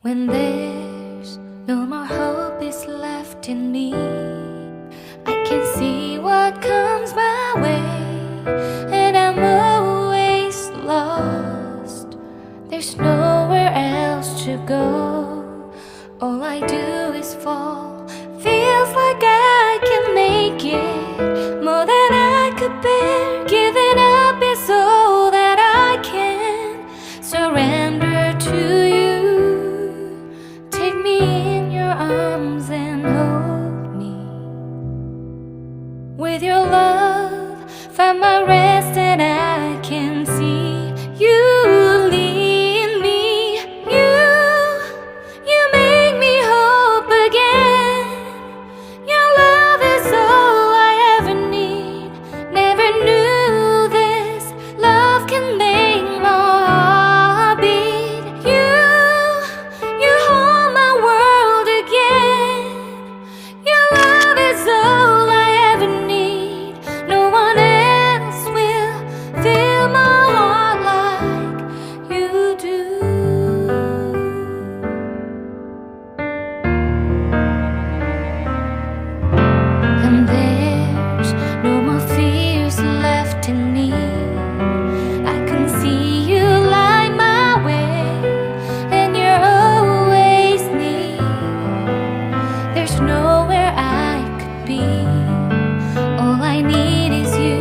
When there's no more hope is left in me, I can see what comes my way, and I'm always lost. There's nowhere else to go. All I do is fall. Feels like I can make it more than I could bear. Giving up is all that I can surrender to you. Take me in your arms and hold me. With your love, find my rest, and I can see you lead me. You make me hope again. Your love is all I ever need. Never knew this love can make my heart beat. You hold my world again. Your love is all I ever need. No one else will fill my heart like you do. And there's no more fears left in me. I can see you light my way, and you're always near. There's nowhere I could be. All I need is you.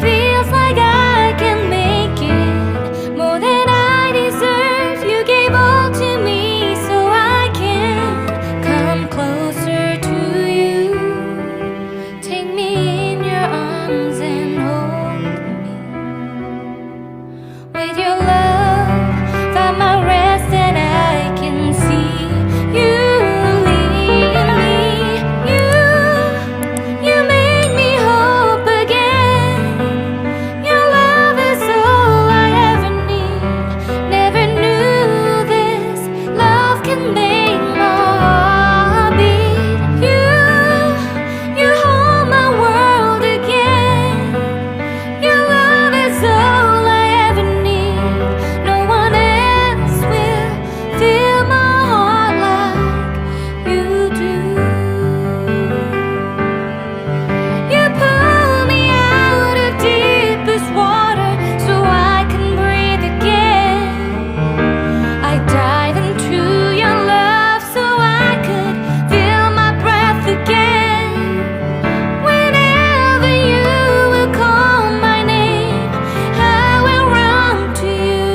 Feels like I can make it more than I deserve. You gave all to me so I can come closer to you. Take me in your arms and hold me. With your love, find my rest, and I can see you lead me. You make me hope again. Your love is all I ever need. Never knew this love can make my heart beat. You hold my world again. Your love is all I ever need. No one else will fill my heart like you do. You pull me out of deepest water so I can breathe again. I dive into your love so I could feel my breath again. Whenever you will call my name, I will run to you.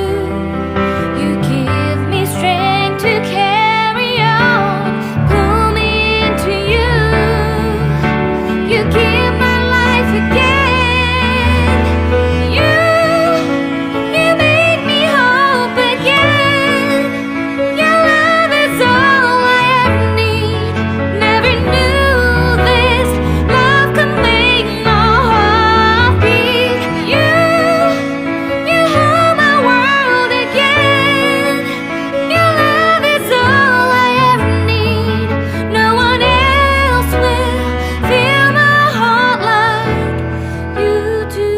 You give me strength to carry on. Pull me into you. You give my life again. You make me hope again. Your love is all I ever need. Never knew this love could make my heart beat. You hold my world again. Your love is all I ever need. No one else will fill my heart like you do.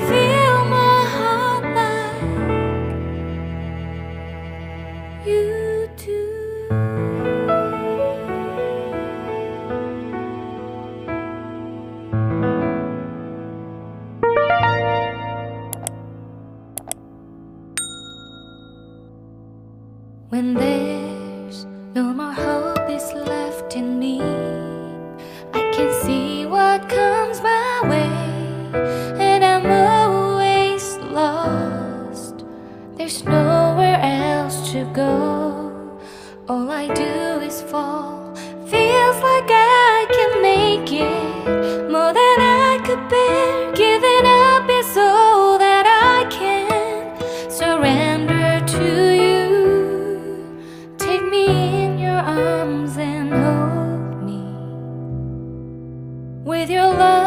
Fill my heart like you do. When there's no more hope is left in me, I can see what comes my way, and I'm always lost. There's nowhere else to go. All I do is fall. Feels like I can make it more than I could bear. Giving up is all that I can surrender to you. Take me in your arms and hold me. With your love,